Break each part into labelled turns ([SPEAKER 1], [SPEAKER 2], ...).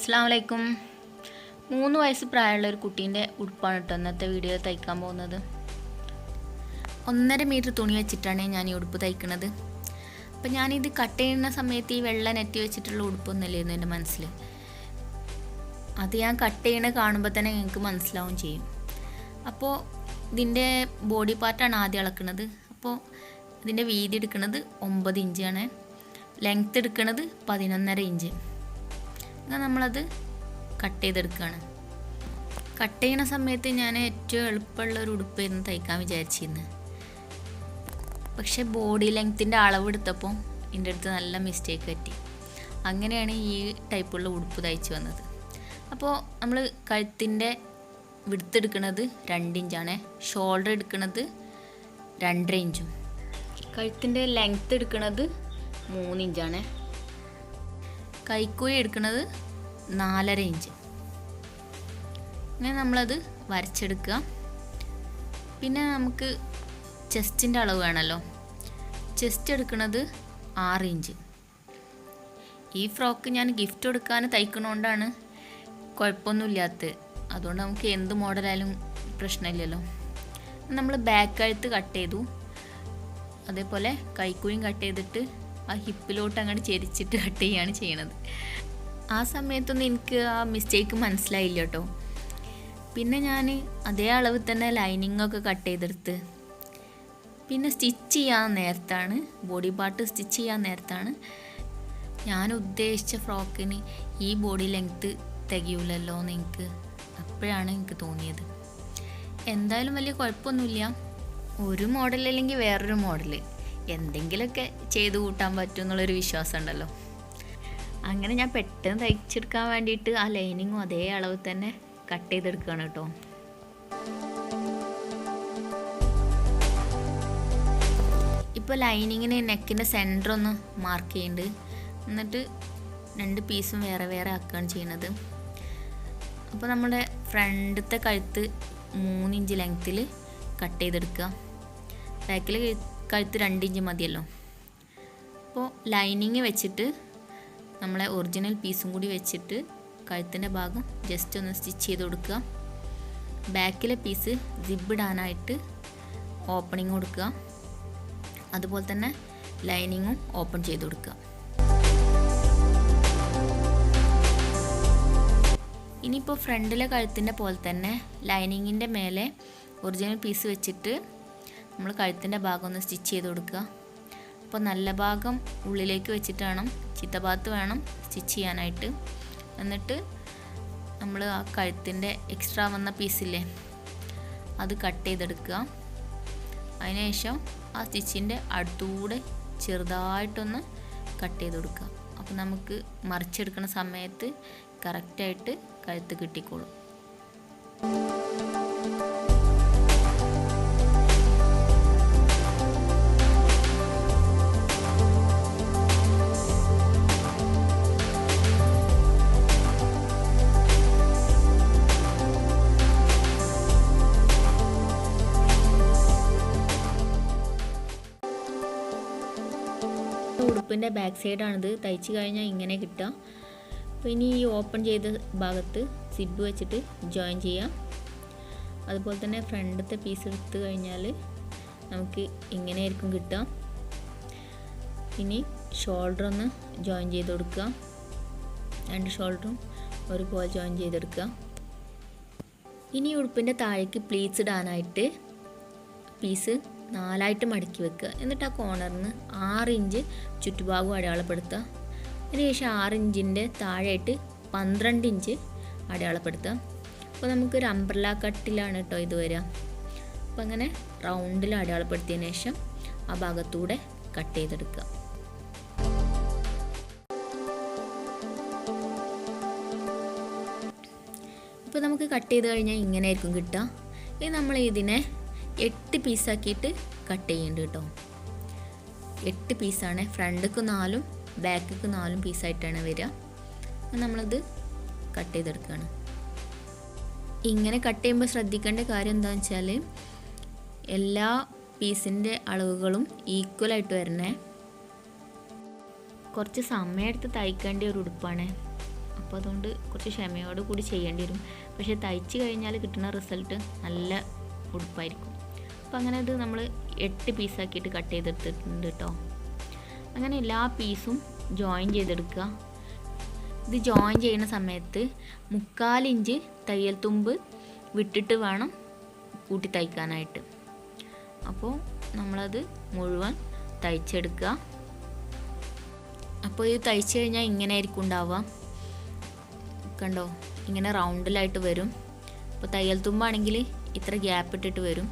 [SPEAKER 1] അസ്സലാമു അലൈക്കും. 3 വയസ്സ് പ്രായമുള്ള ഒരു കുട്ടീൻ്റെ ഉടുപ്പാണ് കേട്ടോ ഇന്നത്തെ വീഡിയോ തയ്ക്കാൻ പോകുന്നത്. 1.5 മീറ്റർ തുണി വെച്ചിട്ടാണ് ഞാൻ ഈ ഉടുപ്പ് തയ്ക്കുന്നത്. അപ്പം ഞാനിത് കട്ട് ചെയ്യുന്ന സമയത്ത് ഈ വെള്ള നെറ്റ് വെച്ചിട്ടുള്ള ഉടുപ്പൊന്നുമില്ലായിരുന്നു എൻ്റെ മനസ്സിൽ. അത് ഞാൻ കട്ട് ചെയ്യണ കാണുമ്പോൾ തന്നെ നിങ്ങൾക്ക് മനസ്സിലാവും ചെയ്യും. അപ്പോൾ ഇതിൻ്റെ ബോഡി പാർട്ടാണ് ആദ്യം അളക്കുന്നത്. അപ്പോൾ ഇതിൻ്റെ വീതി എടുക്കുന്നത് 9 ഇഞ്ചാണ്, ലെങ്ത്ത് എടുക്കുന്നത് 11.5 ഇഞ്ച്. എന്നാൽ നമ്മളത് കട്ട് ചെയ്തെടുക്കുകയാണ്. കട്ട് ചെയ്യുന്ന സമയത്ത് ഞാൻ ഏറ്റവും എളുപ്പമുള്ള ഒരു ഉടുപ്പായിരുന്നു തയ്ക്കാൻ വിചാരിച്ചിരുന്നത്. പക്ഷേ ബോഡി ലെങ്ത്തിൻ്റെ അളവെടുത്തപ്പോൾ എൻ്റെ അടുത്ത് നല്ല മിസ്റ്റേക്ക് പറ്റി. അങ്ങനെയാണ് ഈ ടൈപ്പുള്ള ഉടുപ്പ് തയ്ച്ച് വന്നത്. അപ്പോൾ നമ്മൾ കഴുത്തിൻ്റെ വിഡ്ത്ത് എടുക്കുന്നത് 2 ഇഞ്ചാണ്, ഷോൾഡർ എടുക്കുന്നത് 2.5 ഇഞ്ചും, കഴുത്തിൻ്റെ ലെങ്ത്ത് എടുക്കുന്നത് 3 ഇഞ്ചാണ്, കൈക്കുഴി എടുക്കുന്നത് 4.5 ഇഞ്ച്. ഇങ്ങനെ നമ്മളത് വരച്ചെടുക്കുക. പിന്നെ നമുക്ക് ചെസ്റ്റിൻ്റെ അളവ് വേണമല്ലോ. ചെസ്റ്റ് എടുക്കുന്നത് 6 ഇഞ്ച്. ഈ ഫ്രോക്ക് ഞാൻ ഗിഫ്റ്റ് കൊടുക്കാൻ തയ്ക്കണോണ്ടാണ് കുഴപ്പമൊന്നുമില്ലാത്തത്. അതുകൊണ്ട് നമുക്ക് എന്ത് മോഡലായാലും പ്രശ്നമില്ലല്ലോ. നമ്മൾ ബാക്ക് കഴുത്ത് കട്ട് ചെയ്തു, അതേപോലെ കൈക്കുഴിയും കട്ട് ചെയ്തിട്ട് ആ ഹിപ്പിലോട്ട് അങ്ങോട്ട് ചെരിച്ചിട്ട് കട്ട് ചെയ്യുകയാണ് ചെയ്യണത്. ആ സമയത്തൊന്നും എനിക്ക് ആ മിസ്റ്റേക്ക് മനസ്സിലായില്ല കേട്ടോ. പിന്നെ ഞാൻ അതേ അളവിൽ തന്നെ ലൈനിങ്ങൊക്കെ കട്ട് ചെയ്തെടുത്ത് പിന്നെ സ്റ്റിച്ച് ചെയ്യാൻ നേരത്താണ്, ബോഡി പാർട്ട് സ്റ്റിച്ച് ചെയ്യാൻ നേരത്താണ് ഞാൻ ഉദ്ദേശിച്ച ഫ്രോക്കിന് ഈ ബോഡി ലെങ്ത്ത് തികയില്ലല്ലോ എന്ന് അപ്പോഴാണ് എനിക്ക് തോന്നിയത്. എന്തായാലും വലിയ കുഴപ്പമൊന്നുമില്ല. ഒരു മോഡൽ അല്ലെങ്കിൽ വേറൊരു മോഡൽ എന്തെങ്കിലുമൊക്കെ ചെയ്ത് കൂട്ടാൻ പറ്റും എന്നുള്ളൊരു വിശ്വാസം ഉണ്ടല്ലോ. അങ്ങനെ ഞാൻ പെട്ടെന്ന് തയ്ച്ചെടുക്കാൻ വേണ്ടിയിട്ട് ആ ലൈനിങ്ങും അതേ അളവ് തന്നെ കട്ട് ചെയ്തെടുക്കുകയാണ് കേട്ടോ. ഇപ്പോൾ ലൈനിങ്ങിന് നെക്കിൻ്റെ സെൻറ്റർ ഒന്ന് മാർക്ക് ചെയ്യുന്നുണ്ട്. എന്നിട്ട് 2 പീസും വേറെ വേറെ ആക്കുകയാണ് ചെയ്യുന്നത്. അപ്പോൾ നമ്മുടെ ഫ്രണ്ടത്തെ കഴുത്ത് 3 ഇഞ്ച് ലെങ്ത്തിൽ കട്ട് ചെയ്തെടുക്കുക. ബാക്കിൽ കഴുത്ത് 2 ഇഞ്ച് മതിയല്ലോ. അപ്പോൾ ലൈനിങ് വെച്ചിട്ട് നമ്മളെ ഒറിജിനൽ പീസും കൂടി വെച്ചിട്ട് കഴുത്തിൻ്റെ ഭാഗം ജസ്റ്റ് ഒന്ന് സ്റ്റിച്ച് ചെയ്ത് കൊടുക്കുക. ബാക്കിലെ പീസ് സിബ് ഇടാനായിട്ട് ഓപ്പണിങ് കൊടുക്കുക. അതുപോലെ തന്നെ ലൈനിങ്ങും ഓപ്പൺ ചെയ്ത് കൊടുക്കുക. ഇനിയിപ്പോൾ ഫ്രണ്ടിലെ കഴുത്തിൻ്റെ പോലെ തന്നെ ലൈനിങ്ങിൻ്റെ മേലെ ഒറിജിനൽ പീസ് വെച്ചിട്ട് നമ്മൾ കഴുത്തിൻ്റെ ഭാഗം ഒന്ന് സ്റ്റിച്ച് ചെയ്ത് കൊടുക്കുക. അപ്പോൾ നല്ല ഭാഗം ഉള്ളിലേക്ക് വെച്ചിട്ട് വേണം, ചീത്ത ഭാഗത്ത് വേണം സ്റ്റിച്ച് ചെയ്യാനായിട്ട്. എന്നിട്ട് നമ്മൾ ആ കഴുത്തിൻ്റെ എക്സ്ട്രാ വന്ന പീസില്ലേ അത് കട്ട് ചെയ്തെടുക്കുക. അതിനുശേഷം ആ സ്റ്റിച്ചിൻ്റെ അടുത്തൂടെ ചെറുതായിട്ടൊന്ന് കട്ട് ചെയ്ത് കൊടുക്കുക. അപ്പോൾ നമുക്ക് മറിച്ചെടുക്കുന്ന സമയത്ത് കറക്റ്റായിട്ട് കഴുത്ത് കിട്ടിക്കോളും. ഉടുപ്പിൻ്റെ ബാക്ക് സൈഡാണിത്. തയ്ച്ച് കഴിഞ്ഞാൽ ഇങ്ങനെ കിട്ടുക. അപ്പോൾ ഇനി ഈ ഓപ്പൺ ചെയ്ത ഭാഗത്ത് സിബ് വെച്ചിട്ട് ജോയിൻ ചെയ്യാം. അതുപോലെ തന്നെ ഫ്രണ്ടത്തെ പീസ് എടുത്ത് കഴിഞ്ഞാൽ നമുക്ക് ഇങ്ങനെയായിരിക്കും കിട്ടുക. ഇനി ഷോൾഡർ ഒന്ന് ജോയിൻ ചെയ്ത് കൊടുക്കുക. 2 ഷോൾഡറും ഒരുപോലെ ജോയിൻ ചെയ്തെടുക്കുക. ഇനി ഉടുപ്പിൻ്റെ താഴേക്ക് പ്ലീറ്റ്സ് ഇടാനായിട്ട് പീസ് 4ആയിട്ട് മടക്കി വെക്കുക. എന്നിട്ട് ആ കോർണറിൽ നിന്ന് 6 ഇഞ്ച് ചുറ്റുഭാഗവും അടയാളപ്പെടുത്തുക. അതിനുശേഷം 6 ഇഞ്ചിൻ്റെ താഴെയായിട്ട് 12 ഇഞ്ച് അടയാളപ്പെടുത്തുക. അപ്പോൾ നമുക്കൊരു അംബ്രല്ല കട്ടിലാണ് കേട്ടോ ഇത് വരിക. അപ്പോൾ അങ്ങനെ റൗണ്ടിൽ അടയാളപ്പെടുത്തിയതിന് ശേഷം ആ ഭാഗത്തൂടെ കട്ട് ചെയ്തെടുക്കുക. ഇപ്പോൾ നമുക്ക് കട്ട് ചെയ്ത് കഴിഞ്ഞാൽ ഇങ്ങനെ ആയിരിക്കും കിട്ടുക. ഇനി നമ്മൾ ഇതിനെ 8 പീസാക്കിയിട്ട് കട്ട് ചെയ്യുന്നുണ്ട് കേട്ടോ. 8 പീസാണ്. ഫ്രണ്ടിക്ക് 4ഉം ബാക്കിക്ക് 4ഉം പീസായിട്ടാണ് വരിക. നമ്മളത് കട്ട് ചെയ്തെടുക്കുകയാണ്. ഇങ്ങനെ കട്ട് ചെയ്യുമ്പോൾ ശ്രദ്ധിക്കേണ്ട കാര്യം എന്താണെന്ന് വെച്ചാൽ എല്ലാ പീസിൻ്റെ അളവുകളും ഈക്വലായിട്ട് വരണേ. കുറച്ച് സമയമെടുത്ത് തയ്ക്കേണ്ട ഒരു ഉടുപ്പാണ്. അപ്പോൾ അതുകൊണ്ട് കുറച്ച് ക്ഷമയോട് കൂടി ചെയ്യേണ്ടി വരും. പക്ഷേ തയ്ച്ച് കഴിഞ്ഞാൽ കിട്ടുന്ന റിസൾട്ട് നല്ല ഉടുപ്പായിരിക്കും. അപ്പോൾ അങ്ങനെ ഇത് നമ്മൾ 8 പീസാക്കിയിട്ട് കട്ട് ചെയ്തെടുത്തിട്ടുണ്ട് കേട്ടോ. അങ്ങനെ എല്ലാ പീസും ജോയിൻ ചെയ്തെടുക്കുക. ഇത് ജോയിൻ ചെയ്യുന്ന സമയത്ത് 3/4 ഇഞ്ച് തയ്യൽ തുമ്പ് വിട്ടിട്ട് വേണം കൂട്ടി തയ്ക്കാനായിട്ട്. അപ്പോൾ നമ്മളത് മുഴുവൻ തയ്ച്ചെടുക്കുക. അപ്പോൾ ഇത് തയ്ച്ച് കഴിഞ്ഞാൽ ഇങ്ങനെ ആയിരിക്കും ഉണ്ടാവുക. കണ്ടോ, ഇങ്ങനെ റൗണ്ടിലായിട്ട് വരും. അപ്പോൾ തയ്യൽ തുമ്പാണെങ്കിൽ ഇത്ര ഗ്യാപ്പ് ഇട്ടിട്ട് വരും.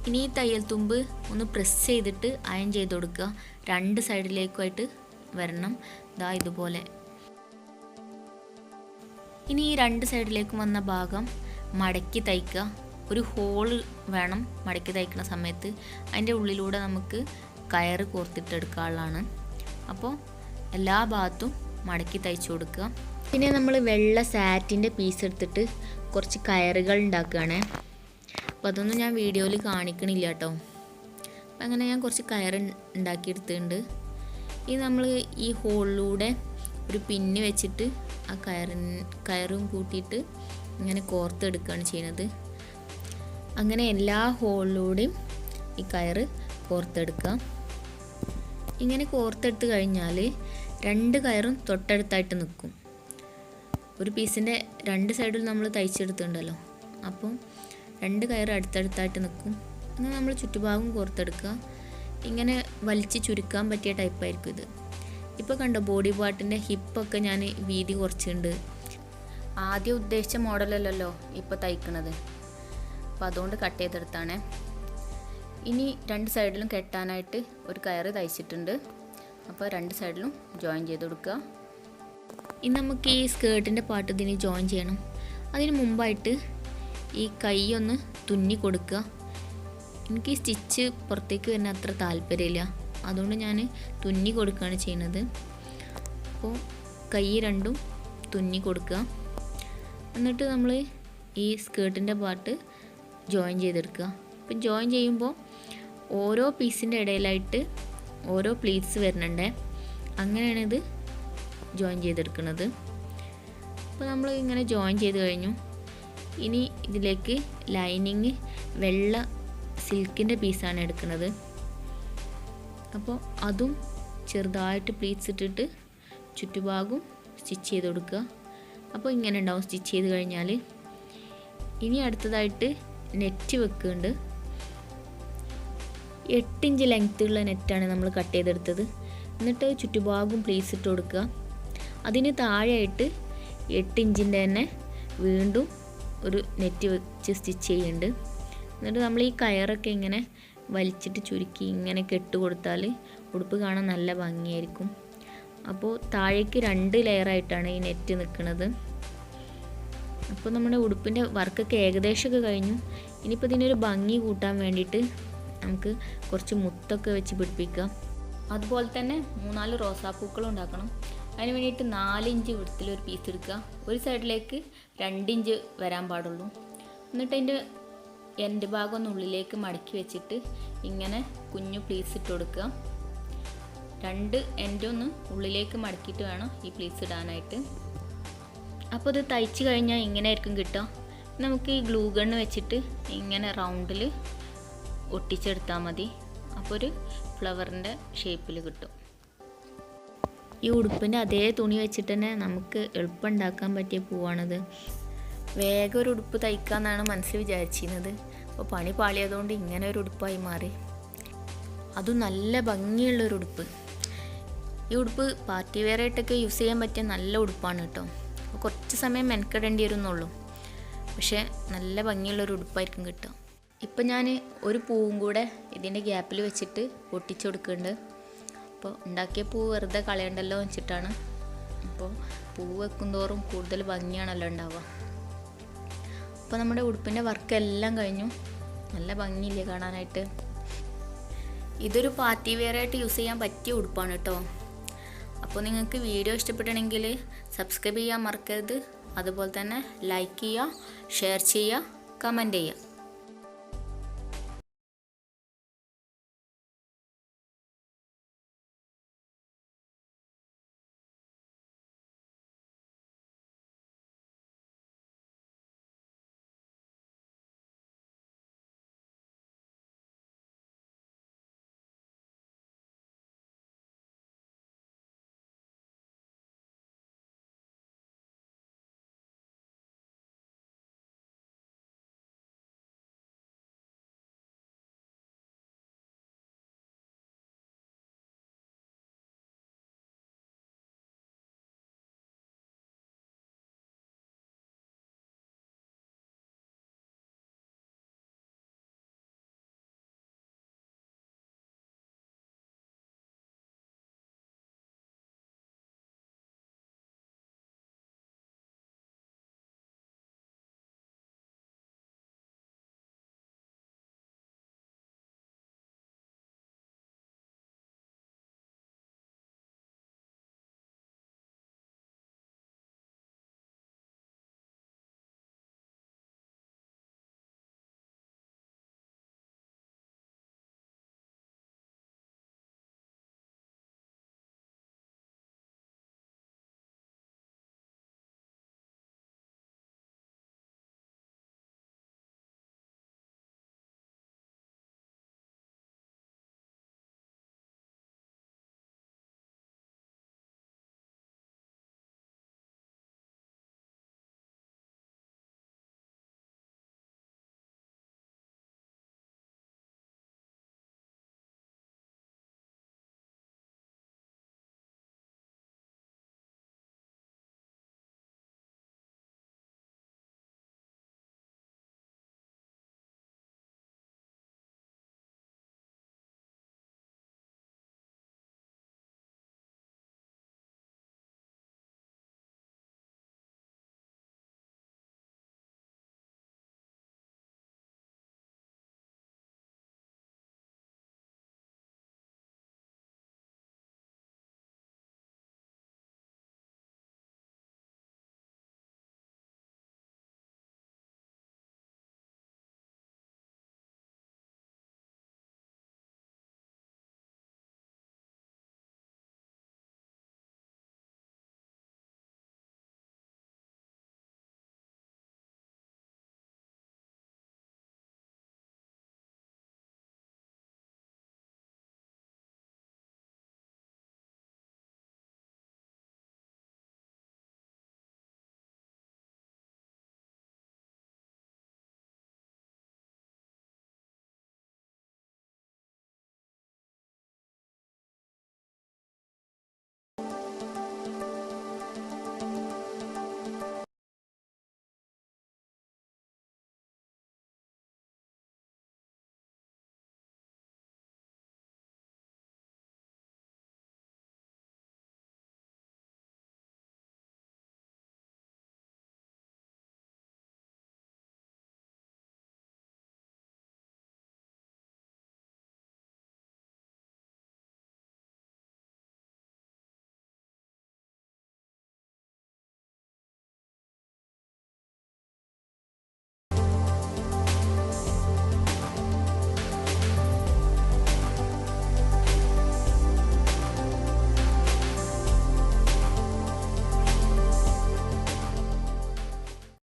[SPEAKER 1] ഇനി ഈ തയ്യൽ തുമ്പ് ഒന്ന് പ്രസ് ചെയ്തിട്ട് അയൺ ചെയ്ത് കൊടുക്കുക. 2 സൈഡിലേക്കുമായിട്ട് വരണം. ദാ ഇതുപോലെ. ഇനി ഈ 2 സൈഡിലേക്കും വന്ന ഭാഗം മടക്കി തയ്ക്കുക. ഒരു ഹോള് വേണം മടക്കി തയ്ക്കുന്ന സമയത്ത്. അതിൻ്റെ ഉള്ളിലൂടെ നമുക്ക് കയറ് കോർത്തിട്ടെടുക്കാനുള്ളതാണ്. അപ്പോൾ എല്ലാ ഭാഗത്തും മടക്കി തയ്ച്ചു കൊടുക്കുക. പിന്നെ നമ്മൾ വെള്ള സാറ്റിൻ്റെ പീസ് എടുത്തിട്ട് കുറച്ച് കയറുകൾ ഉണ്ടാക്കുകയാണേ. അപ്പോൾ അതൊന്നും ഞാൻ വീഡിയോയിൽ കാണിക്കണില്ല കേട്ടോ. അപ്പം അങ്ങനെ ഞാൻ കുറച്ച് കയറ് ഉണ്ടാക്കിയെടുത്തിട്ടുണ്ട്. ഈ നമ്മൾ ഈ ഹോളിലൂടെ ഒരു പിന്ന് വെച്ചിട്ട് ആ കയറും കൂട്ടിയിട്ട് ഇങ്ങനെ കോർത്തെടുക്കുകയാണ് ചെയ്യുന്നത്. അങ്ങനെ എല്ലാ ഹോളിലൂടെയും ഈ കയറ് കോർത്തെടുക്കുക. ഇങ്ങനെ കോർത്തെടുത്ത് കഴിഞ്ഞാൽ 2 കയറും തൊട്ടടുത്തായിട്ട് നിൽക്കും. ഒരു പീസിൻ്റെ 2 സൈഡിൽ നമ്മൾ തയ്ച്ചെടുത്തിട്ടുണ്ടല്ലോ, അപ്പോൾ 2 കയറ് അടുത്തടുത്തായിട്ട് നിൽക്കും. അങ്ങനെ നമ്മൾ ചുറ്റുഭാഗം കോർത്തെടുക്കുക. ഇങ്ങനെ വലിച്ച് ചുരുക്കാൻ പറ്റിയ ടൈപ്പായിരിക്കും ഇത്. ഇപ്പോൾ കണ്ടോ, ബോഡി പാർട്ടിൻ്റെ ഹിപ്പൊക്കെ ഞാൻ വീതി കുറച്ചുണ്ട്. ആദ്യം ഉദ്ദേശിച്ച മോഡലല്ലല്ലോ ഇപ്പോൾ തയ്ക്കണത്, അപ്പോൾ അതുകൊണ്ട് കട്ട് ചെയ്തെടുത്താണ്. ഇനി 2 സൈഡിലും കെട്ടാനായിട്ട് ഒരു കയറ് തയ്ച്ചിട്ടുണ്ട്. അപ്പോൾ 2 സൈഡിലും ജോയിൻ ചെയ്ത് കൊടുക്കുക. ഇനി നമുക്ക് ഈ സ്കേർട്ടിൻ്റെ പാർട്ട് ഇതിന് ജോയിൻ ചെയ്യണം. അതിന് മുമ്പായിട്ട് ഈ കൈ ഒന്ന് തുന്നി കൊടുക്കുക. എനിക്ക് ഈ സ്റ്റിച്ച് പുറത്തേക്ക് വരുന്ന അത്ര താല്പര്യമില്ല, അതുകൊണ്ട് ഞാൻ തുന്നി കൊടുക്കുകയാണ് ചെയ്യുന്നത്. അപ്പോൾ കൈ 2ഉം തുന്നി കൊടുക്കുക. എന്നിട്ട് നമ്മൾ ഈ സ്കേർട്ടിൻ്റെ പാർട്ട് ജോയിൻ ചെയ്തെടുക്കുക. അപ്പം ജോയിൻ ചെയ്യുമ്പോൾ ഓരോ പീസിൻ്റെ ഇടയിലായിട്ട് ഓരോ പ്ലീറ്റ്സ് വരുന്നുണ്ട്. അങ്ങനെയാണ് ഇത് ജോയിൻ ചെയ്തെടുക്കുന്നത്. അപ്പോൾ നമ്മൾ ഇങ്ങനെ ജോയിൻ ചെയ്ത് കഴിഞ്ഞു. ഇനി ഇതിലേക്ക് ലൈനിങ് വെള്ള സിൽക്കിൻ്റെ പീസാണ് എടുക്കുന്നത്. അപ്പോൾ അതും ചെറുതായിട്ട് പ്ലീറ്റ്സ് ഇട്ടിട്ട് ചുറ്റുഭാഗവും സ്റ്റിച്ച് ചെയ്ത് കൊടുക്കുക. അപ്പോൾ ഇങ്ങനെ ഉണ്ടാവും സ്റ്റിച്ച് ചെയ്ത് കഴിഞ്ഞാൽ. ഇനി അടുത്തതായിട്ട് നെറ്റ് വെക്കുന്നുണ്ട്. 8 ഇഞ്ച് ലെങ്ത്തുള്ള നെറ്റാണ് നമ്മൾ കട്ട് ചെയ്തെടുത്തത്. എന്നിട്ട് ചുറ്റുഭാഗവും പ്ലീറ്റ്സ് ഇട്ട് കൊടുക്കുക. അതിന് താഴെയായിട്ട് 8 ഇഞ്ചിൻ്റെ തന്നെ വീണ്ടും ഒരു നെറ്റ് വെച്ച് സ്റ്റിച്ച് ചെയ്യുന്നുണ്ട്. എന്നിട്ട് നമ്മൾ ഈ കയറൊക്കെ ഇങ്ങനെ വലിച്ചിട്ട് ചുരുക്കി ഇങ്ങനെ കെട്ട് കൊടുത്താൽ ഉടുപ്പ് കാണാൻ നല്ല ഭംഗിയായിരിക്കും. അപ്പോൾ താഴേക്ക് 2 ലെയറായിട്ടാണ് ഈ നെറ്റ് നിൽക്കുന്നത്. അപ്പോൾ നമ്മുടെ ഉടുപ്പിൻ്റെ വർക്കൊക്കെ ഏകദേശമൊക്കെ കഴിഞ്ഞു. ഇനിയിപ്പോൾ ഇതിനൊരു ഭംഗി കൂട്ടാൻ വേണ്ടിയിട്ട് നമുക്ക് കുറച്ച് മുത്തൊക്കെ വെച്ച് പിടിപ്പിക്കാം. അതുപോലെ തന്നെ 3-4 റോസാപ്പൂക്കളും ഉണ്ടാക്കണം. അതിന് വേണ്ടിയിട്ട് 4 ഇഞ്ച് വിടത്തിലൊരു പീസ് എടുക്കുക. ഒരു സൈഡിലേക്ക് 2 ഇഞ്ച് വരാൻ പാടുള്ളൂ. എന്നിട്ട് അതിൻ്റെ എൻഡ് ഭാഗം ഒന്ന് ഉള്ളിലേക്ക് മടക്കി വെച്ചിട്ട് ഇങ്ങനെ കുഞ്ഞു പ്ലീസ് ഇട്ട് കൊടുക്കുക. 2 എൻഡൊന്ന് ഉള്ളിലേക്ക് മടക്കിയിട്ട് വേണം ഈ പ്ലീസ് ഇടാനായിട്ട്. അപ്പോൾ ഇത് തയ്ച്ച് കഴിഞ്ഞാൽ ഇങ്ങനെ ആയിരിക്കും കിട്ടുക. നമുക്ക് ഈ ഗ്ലൂ ഗണ്ണ് വെച്ചിട്ട് ഇങ്ങനെ റൗണ്ടിൽ ഒട്ടിച്ചെടുത്താൽ മതി. അപ്പോൾ ഒരു ഫ്ലവറിൻ്റെ ഷേപ്പിൽ കിട്ടും. ഈ ഉടുപ്പിൻ്റെ അതേ തുണി വെച്ചിട്ട് തന്നെ നമുക്ക് എളുപ്പം ഉണ്ടാക്കാൻ പറ്റിയ പൂവാണിത്. വേഗം ഒരു ഉടുപ്പ് തയ്ക്കാമെന്നാണ് മനസ്സിൽ വിചാരിച്ചിരുന്നത്. അപ്പോൾ പണി പാളിയതുകൊണ്ട് ഇങ്ങനെ ഒരു ഉടുപ്പായി മാറി. അതും നല്ല ഭംഗിയുള്ളൊരു ഉടുപ്പ്. ഈ ഉടുപ്പ് പാർട്ടി വെയർ ആയിട്ടൊക്കെ യൂസ് ചെയ്യാൻ പറ്റിയ നല്ല ഉടുപ്പാണ് കേട്ടോ. കുറച്ച് സമയം മെനക്കെടേണ്ടി വരുന്നുള്ളൂ, പക്ഷേ നല്ല ഭംഗിയുള്ളൊരു ഉടുപ്പായിരിക്കും കിട്ടുക. ഇപ്പം ഞാൻ ഒരു പൂവും കൂടെ ഇതിൻ്റെ ഗ്യാപ്പിൽ വെച്ചിട്ട് ഒട്ടിച്ചു കൊടുക്കുന്നുണ്ട്. അപ്പോൾ ഉണ്ടാക്കിയ പൂ വെറുതെ കളയണ്ടല്ലോ വെച്ചിട്ടാണ്. അപ്പോൾ പൂ വെക്കും തോറും കൂടുതൽ ഭംഗിയാണല്ലോ ഉണ്ടാവുക. അപ്പോൾ നമ്മുടെ ഉടുപ്പിൻ്റെ വർക്കെല്ലാം കഴിഞ്ഞു. നല്ല ഭംഗിയില്ലേ കാണാനായിട്ട്. ഇതൊരു പാർട്ടി വെയർ ആയിട്ട് യൂസ് ചെയ്യാൻ പറ്റിയ ഉടുപ്പാണ് കേട്ടോ. അപ്പോൾ നിങ്ങൾക്ക് വീഡിയോ ഇഷ്ടപ്പെടണമെങ്കിൽ സബ്സ്ക്രൈബ് ചെയ്യാൻ മറക്കരുത്. അതുപോലെ തന്നെ ലൈക്ക് ചെയ്യുക, ഷെയർ ചെയ്യുക, കമൻറ്റ് ചെയ്യുക.